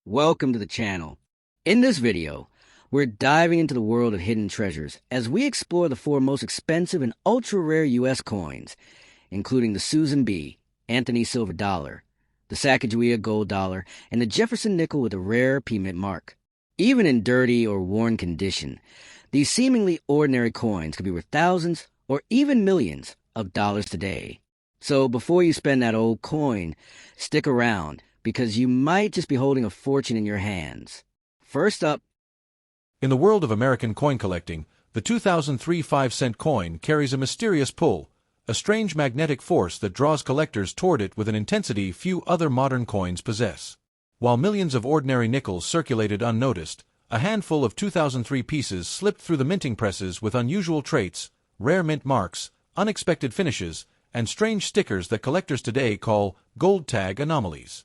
Welcome to the channel. In this video, we're diving into the world of hidden treasures as we explore the four most expensive and ultra-rare U.S. coins, including the Susan B. Anthony Silver Dollar, the Sacagawea Gold Dollar, and the Jefferson Nickel with a rare P-Mint mark. Even in dirty or worn condition, these seemingly ordinary coins could be worth thousands or even millions of dollars today. So before you spend that old coin, stick around, because you might just be holding a fortune in your hands. First up, in the world of American coin collecting, the 2003 5-cent coin carries a mysterious pull, a strange magnetic force that draws collectors toward it with an intensity few other modern coins possess. While millions of ordinary nickels circulated unnoticed, a handful of 2003 pieces slipped through the minting presses with unusual traits, rare mint marks, unexpected finishes, and strange stickers that collectors today call gold tag anomalies.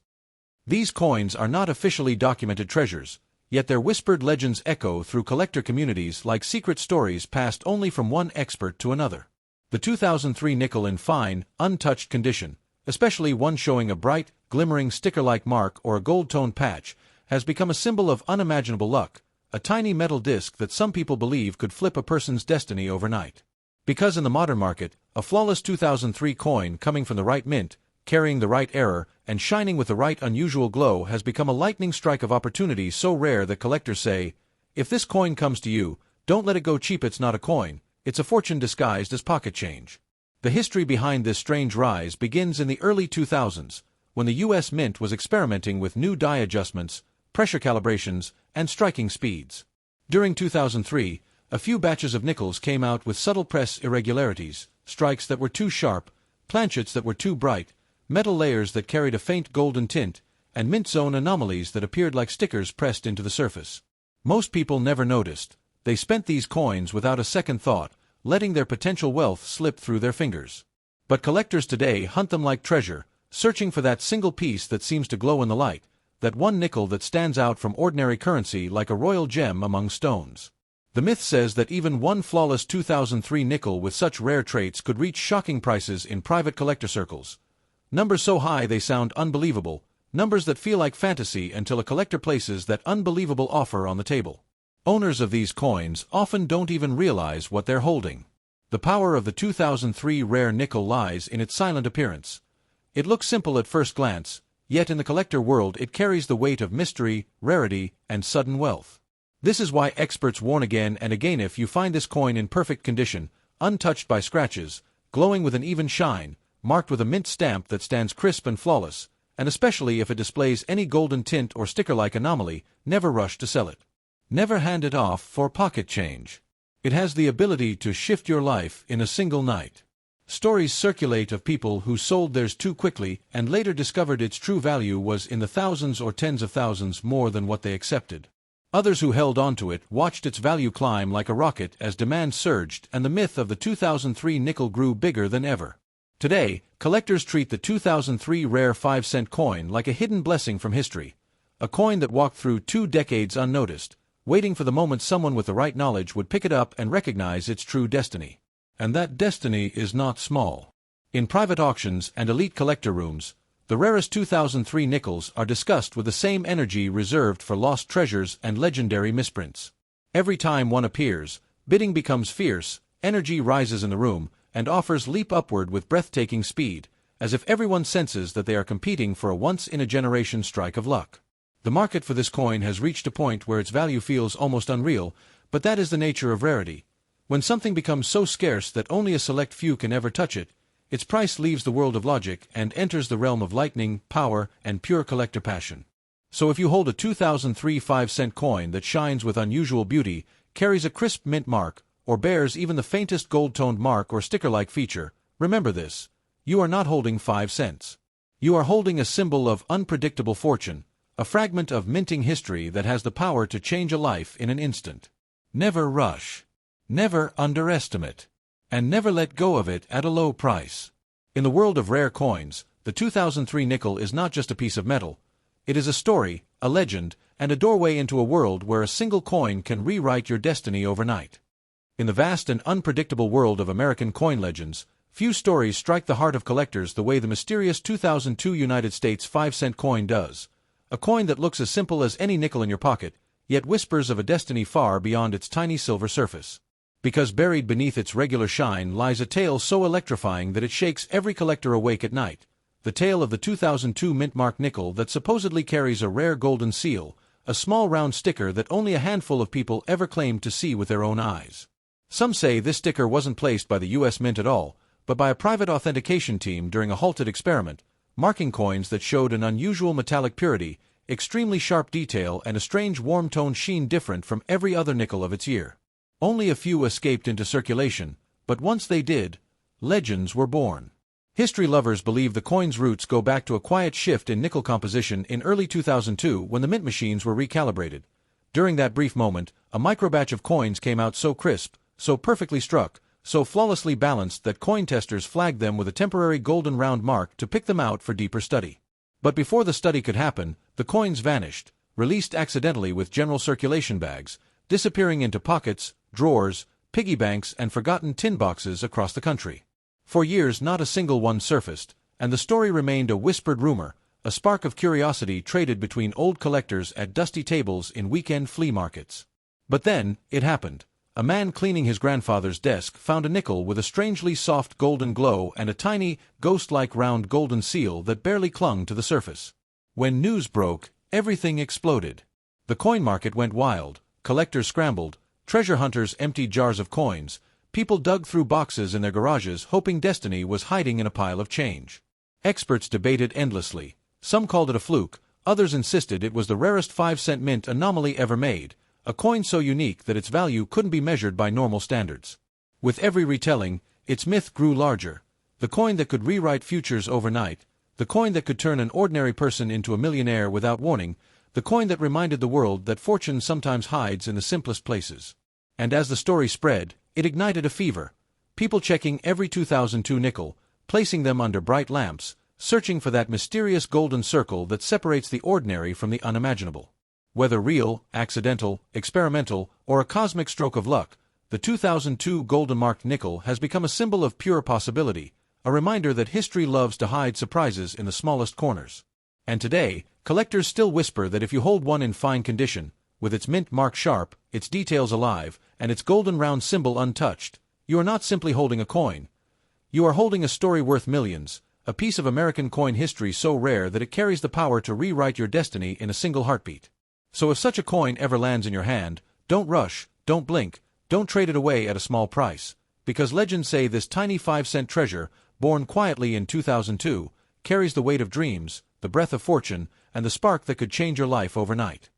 These coins are not officially documented treasures, yet their whispered legends echo through collector communities like secret stories passed only from one expert to another. The 2003 nickel in fine, untouched condition, especially one showing a bright, glimmering sticker-like mark or a gold-toned patch, has become a symbol of unimaginable luck, a tiny metal disc that some people believe could flip a person's destiny overnight. Because in the modern market, a flawless 2003 coin coming from the right mint, carrying the right error, and shining with the right unusual glow has become a lightning strike of opportunity so rare that collectors say, if this coin comes to you, don't let it go cheap. It's not a coin, it's a fortune disguised as pocket change. The history behind this strange rise begins in the early 2000s, when the U.S. Mint was experimenting with new die adjustments, pressure calibrations, and striking speeds. During 2003, a few batches of nickels came out with subtle press irregularities, strikes that were too sharp, planchets that were too bright, metal layers that carried a faint golden tint, and mint zone anomalies that appeared like stickers pressed into the surface. Most people never noticed. They spent these coins without a second thought, letting their potential wealth slip through their fingers. But collectors today hunt them like treasure, searching for that single piece that seems to glow in the light, that one nickel that stands out from ordinary currency like a royal gem among stones. The myth says that even one flawless 2003 nickel with such rare traits could reach shocking prices in private collector circles. Numbers so high they sound unbelievable, numbers that feel like fantasy until a collector places that unbelievable offer on the table. Owners of these coins often don't even realize what they're holding. The power of the 2003 rare nickel lies in its silent appearance. It looks simple at first glance, yet in the collector world it carries the weight of mystery, rarity, and sudden wealth. This is why experts warn again and again: if you find this coin in perfect condition, untouched by scratches, glowing with an even shine, marked with a mint stamp that stands crisp and flawless, and especially if it displays any golden tint or sticker-like anomaly, never rush to sell it. Never hand it off for pocket change. It has the ability to shift your life in a single night. Stories circulate of people who sold theirs too quickly and later discovered its true value was in the thousands or tens of thousands more than what they accepted. Others who held onto it watched its value climb like a rocket as demand surged and the myth of the 2003 nickel grew bigger than ever. Today, collectors treat the 2003 rare 5-cent coin like a hidden blessing from history, a coin that walked through 2 decades unnoticed, waiting for the moment someone with the right knowledge would pick it up and recognize its true destiny. And that destiny is not small. In private auctions and elite collector rooms, the rarest 2003 nickels are discussed with the same energy reserved for lost treasures and legendary misprints. Every time one appears, bidding becomes fierce, energy rises in the room, and offers leap upward with breathtaking speed, as if everyone senses that they are competing for a once-in-a-generation strike of luck. The market for this coin has reached a point where its value feels almost unreal, but that is the nature of rarity. When something becomes so scarce that only a select few can ever touch it, its price leaves the world of logic and enters the realm of lightning, power, and pure collector passion. So if you hold a 2003 5-cent coin that shines with unusual beauty, carries a crisp mint mark, or bears even the faintest gold-toned mark or sticker-like feature, remember this: you are not holding 5 cents. You are holding a symbol of unpredictable fortune, a fragment of minting history that has the power to change a life in an instant. Never rush. Never underestimate. And never let go of it at a low price. In the world of rare coins, the 2003 nickel is not just a piece of metal. It is a story, a legend, and a doorway into a world where a single coin can rewrite your destiny overnight. In the vast and unpredictable world of American coin legends, few stories strike the heart of collectors the way the mysterious 2002 United States 5-cent coin does. A coin that looks as simple as any nickel in your pocket, yet whispers of a destiny far beyond its tiny silver surface. Because buried beneath its regular shine lies a tale so electrifying that it shakes every collector awake at night. The tale of the 2002 mint-marked nickel that supposedly carries a rare golden seal, a small round sticker that only a handful of people ever claimed to see with their own eyes. Some say this sticker wasn't placed by the U.S. Mint at all, but by a private authentication team during a halted experiment, marking coins that showed an unusual metallic purity, extremely sharp detail, and a strange warm-toned sheen different from every other nickel of its year. Only a few escaped into circulation, but once they did, legends were born. History lovers believe the coin's roots go back to a quiet shift in nickel composition in early 2002 when the mint machines were recalibrated. During that brief moment, a microbatch of coins came out so crisp, so perfectly struck, so flawlessly balanced that coin testers flagged them with a temporary golden round mark to pick them out for deeper study. But before the study could happen, the coins vanished, released accidentally with general circulation bags, disappearing into pockets, drawers, piggy banks, and forgotten tin boxes across the country. For years not a single one surfaced, and the story remained a whispered rumor, a spark of curiosity traded between old collectors at dusty tables in weekend flea markets. But then, it happened. A man cleaning his grandfather's desk found a nickel with a strangely soft golden glow and a tiny, ghost-like round golden seal that barely clung to the surface. When news broke, everything exploded. The coin market went wild, collectors scrambled, treasure hunters emptied jars of coins, people dug through boxes in their garages hoping destiny was hiding in a pile of change. Experts debated endlessly. Some called it a fluke, others insisted it was the rarest 5-cent mint anomaly ever made, a coin so unique that its value couldn't be measured by normal standards. With every retelling, its myth grew larger. The coin that could rewrite futures overnight, the coin that could turn an ordinary person into a millionaire without warning, the coin that reminded the world that fortune sometimes hides in the simplest places. And as the story spread, it ignited a fever. People checking every 2002 nickel, placing them under bright lamps, searching for that mysterious golden circle that separates the ordinary from the unimaginable. Whether real, accidental, experimental, or a cosmic stroke of luck, the 2002 golden-marked nickel has become a symbol of pure possibility, a reminder that history loves to hide surprises in the smallest corners. And today, collectors still whisper that if you hold one in fine condition, with its mint mark sharp, its details alive, and its golden round symbol untouched, you are not simply holding a coin. You are holding a story worth millions, a piece of American coin history so rare that it carries the power to rewrite your destiny in a single heartbeat. So if such a coin ever lands in your hand, don't rush, don't blink, don't trade it away at a small price, because legends say this tiny 5-cent treasure, born quietly in 2002, carries the weight of dreams, the breath of fortune, and the spark that could change your life overnight.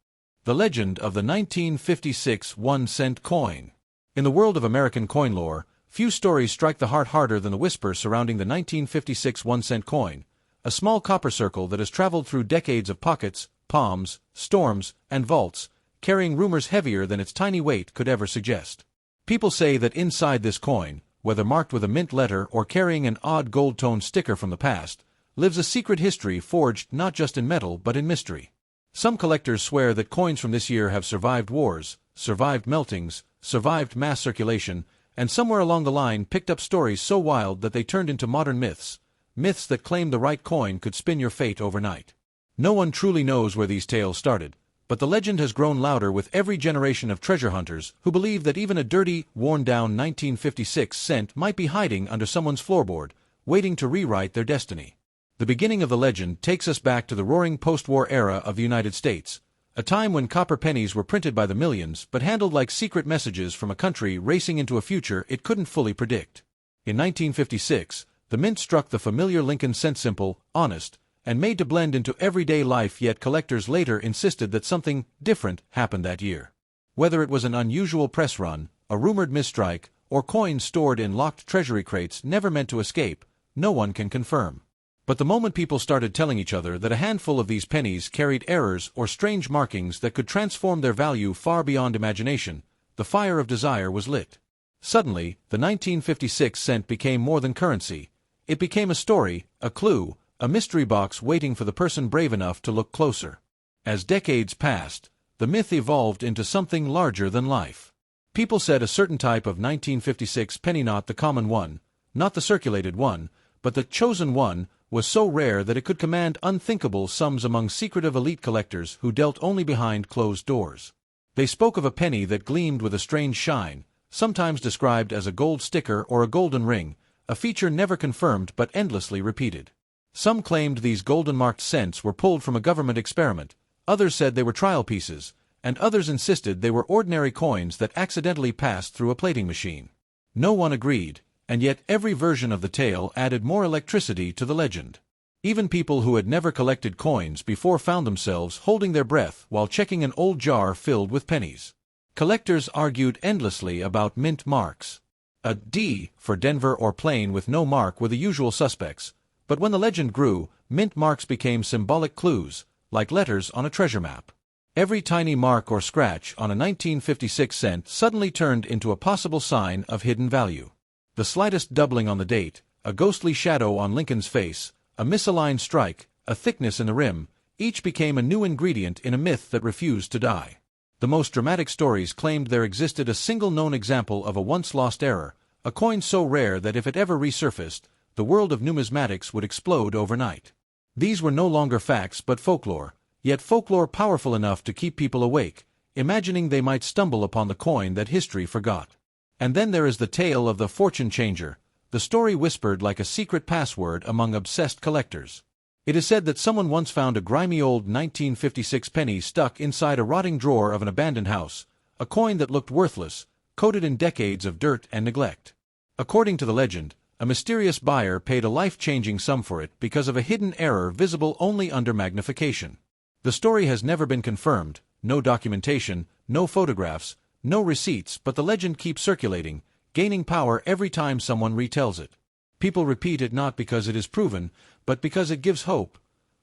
The legend of the 1956 1-cent coin. In the world of American coin lore, few stories strike the heart harder than the whisper surrounding the 1956 1-cent coin, a small copper circle that has traveled through decades of pockets, palms, storms, and vaults, carrying rumors heavier than its tiny weight could ever suggest. People say that inside this coin, whether marked with a mint letter or carrying an odd gold-toned sticker from the past, lives a secret history forged not just in metal but in mystery. Some collectors swear that coins from this year have survived wars, survived meltings, survived mass circulation, and somewhere along the line picked up stories so wild that they turned into modern myths, myths that claimed the right coin could spin your fate overnight. No one truly knows where these tales started, but the legend has grown louder with every generation of treasure hunters who believe that even a dirty, worn-down 1956 cent might be hiding under someone's floorboard, waiting to rewrite their destiny. The beginning of the legend takes us back to the roaring post-war era of the United States, a time when copper pennies were printed by the millions but handled like secret messages from a country racing into a future it couldn't fully predict. In 1956, the mint struck the familiar Lincoln cent simple, honest, and made to blend into everyday life, yet collectors later insisted that something different happened that year. Whether it was an unusual press run, a rumored misstrike, or coins stored in locked treasury crates never meant to escape, no one can confirm. But the moment people started telling each other that a handful of these pennies carried errors or strange markings that could transform their value far beyond imagination, the fire of desire was lit. Suddenly, the 1956 cent became more than currency. It became a story, a clue, a mystery box waiting for the person brave enough to look closer. As decades passed, the myth evolved into something larger than life. People said a certain type of 1956 penny, not the common one, not the circulated one, but the chosen one, was so rare that it could command unthinkable sums among secretive elite collectors who dealt only behind closed doors. They spoke of a penny that gleamed with a strange shine, sometimes described as a gold sticker or a golden ring, a feature never confirmed but endlessly repeated. Some claimed these golden-marked cents were pulled from a government experiment, others said they were trial pieces, and others insisted they were ordinary coins that accidentally passed through a plating machine. No one agreed, and yet every version of the tale added more electricity to the legend. Even people who had never collected coins before found themselves holding their breath while checking an old jar filled with pennies. Collectors argued endlessly about mint marks. A D for Denver or plain with no mark were the usual suspects, but when the legend grew, mint marks became symbolic clues, like letters on a treasure map. Every tiny mark or scratch on a 1956 cent suddenly turned into a possible sign of hidden value. The slightest doubling on the date, a ghostly shadow on Lincoln's face, a misaligned strike, a thickness in the rim, each became a new ingredient in a myth that refused to die. The most dramatic stories claimed there existed a single known example of a once-lost error, a coin so rare that if it ever resurfaced, the world of numismatics would explode overnight. These were no longer facts but folklore, yet folklore powerful enough to keep people awake, imagining they might stumble upon the coin that history forgot. And then there is the tale of the fortune changer, the story whispered like a secret password among obsessed collectors. It is said that someone once found a grimy old 1956 penny stuck inside a rotting drawer of an abandoned house, a coin that looked worthless, coated in decades of dirt and neglect. According to the legend, a mysterious buyer paid a life-changing sum for it because of a hidden error visible only under magnification. The story has never been confirmed, no documentation, no photographs, no receipts, but the legend keeps circulating, gaining power every time someone retells it. People repeat it not because it is proven, but because it gives hope.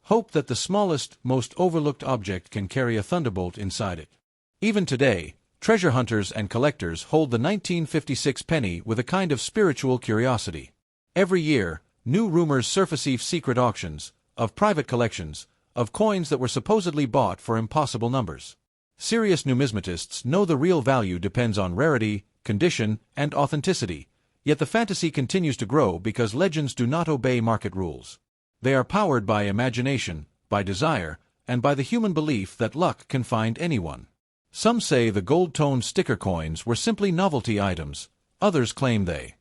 Hope that the smallest, most overlooked object can carry a thunderbolt inside it. Even today, treasure hunters and collectors hold the 1956 penny with a kind of spiritual curiosity. Every year, new rumors surface of secret auctions, of private collections, of coins that were supposedly bought for impossible numbers. Serious numismatists know the real value depends on rarity, condition, and authenticity, yet the fantasy continues to grow because legends do not obey market rules. They are powered by imagination, by desire, and by the human belief that luck can find anyone. Some say the gold-toned sticker coins were simply novelty items, others claim they.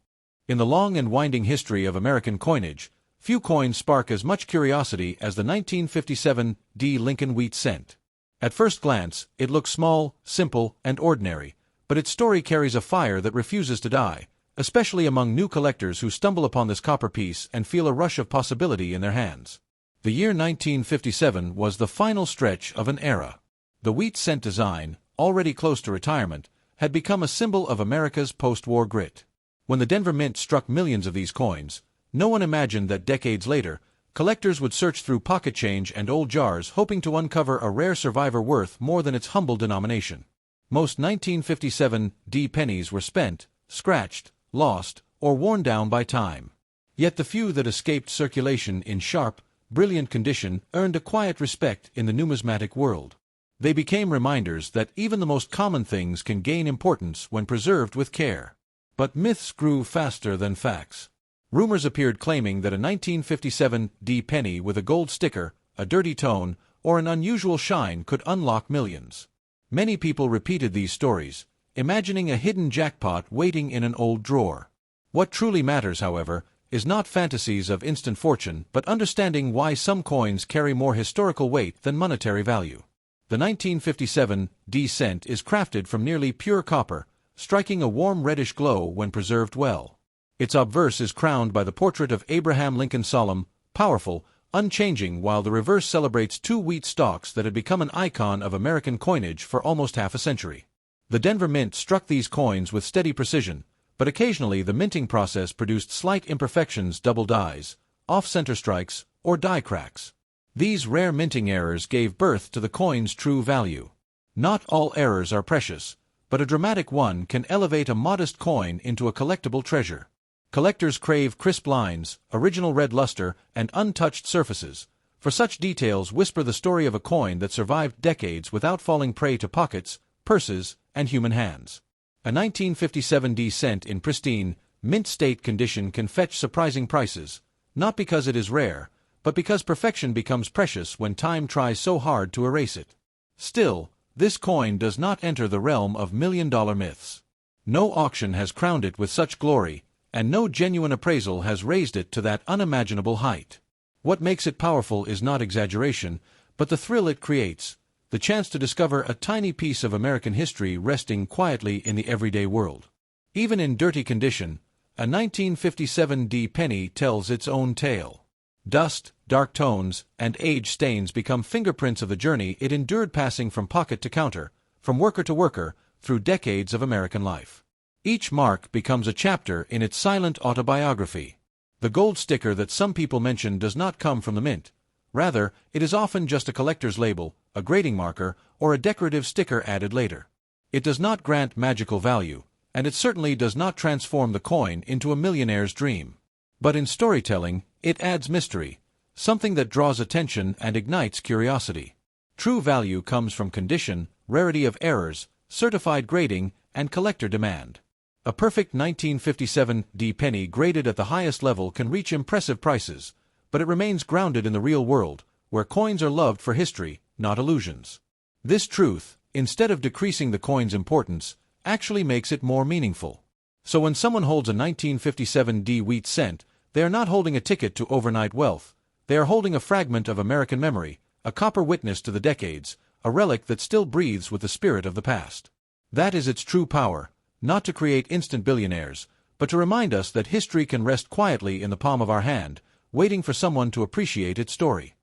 In the long and winding history of American coinage, few coins spark as much curiosity as the 1957 D Lincoln wheat cent. At first glance, it looks small, simple, and ordinary, but its story carries a fire that refuses to die, especially among new collectors who stumble upon this copper piece and feel a rush of possibility in their hands. The year 1957 was the final stretch of an era. The wheat cent design, already close to retirement, had become a symbol of America's post-war grit. When the Denver Mint struck millions of these coins, no one imagined that decades later, collectors would search through pocket change and old jars hoping to uncover a rare survivor worth more than its humble denomination. Most 1957 D pennies were spent, scratched, lost, or worn down by time. Yet the few that escaped circulation in sharp, brilliant condition earned a quiet respect in the numismatic world. They became reminders that even the most common things can gain importance when preserved with care. But myths grew faster than facts. Rumors appeared claiming that a 1957 D penny with a gold sticker, a dirty tone, or an unusual shine could unlock millions. Many people repeated these stories, imagining a hidden jackpot waiting in an old drawer. What truly matters, however, is not fantasies of instant fortune but understanding why some coins carry more historical weight than monetary value. The 1957 D cent is crafted from nearly pure copper, striking a warm reddish glow when preserved well. Its obverse is crowned by the portrait of Abraham Lincoln, solemn, powerful, unchanging, while the reverse celebrates two wheat stalks that had become an icon of American coinage for almost half a century. The Denver Mint struck these coins with steady precision, but occasionally the minting process produced slight imperfections, double dies, off-center strikes, or die cracks. These rare minting errors gave birth to the coin's true value. Not all errors are precious, but a dramatic one can elevate a modest coin into a collectible treasure. Collectors crave crisp lines, original red luster, and untouched surfaces. For such details whisper the story of a coin that survived decades without falling prey to pockets, purses, and human hands. A 1957 D cent in pristine, mint state condition can fetch surprising prices, not because it is rare, but because perfection becomes precious when time tries so hard to erase it. Still, this coin does not enter the realm of million-dollar myths. No auction has crowned it with such glory, and no genuine appraisal has raised it to that unimaginable height. What makes it powerful is not exaggeration, but the thrill it creates, the chance to discover a tiny piece of American history resting quietly in the everyday world. Even in dirty condition, a 1957 penny tells its own tale. Dust, dark tones, and age stains become fingerprints of the journey it endured, passing from pocket to counter, from worker to worker, through decades of American life. Each mark becomes a chapter in its silent autobiography. The gold sticker that some people mention does not come from the mint. Rather, it is often just a collector's label, a grading marker, or a decorative sticker added later. It does not grant magical value, and it certainly does not transform the coin into a millionaire's dream. But in storytelling, it adds mystery, something that draws attention and ignites curiosity. True value comes from condition, rarity of errors, certified grading, and collector demand. A perfect 1957 penny graded at the highest level can reach impressive prices, but it remains grounded in the real world, where coins are loved for history, not illusions. This truth, instead of decreasing the coin's importance, actually makes it more meaningful. So when someone holds a 1957 wheat cent, they are not holding a ticket to overnight wealth. They are holding a fragment of American memory, a copper witness to the decades, a relic that still breathes with the spirit of the past. That is its true power, not to create instant billionaires, but to remind us that history can rest quietly in the palm of our hand, waiting for someone to appreciate its story.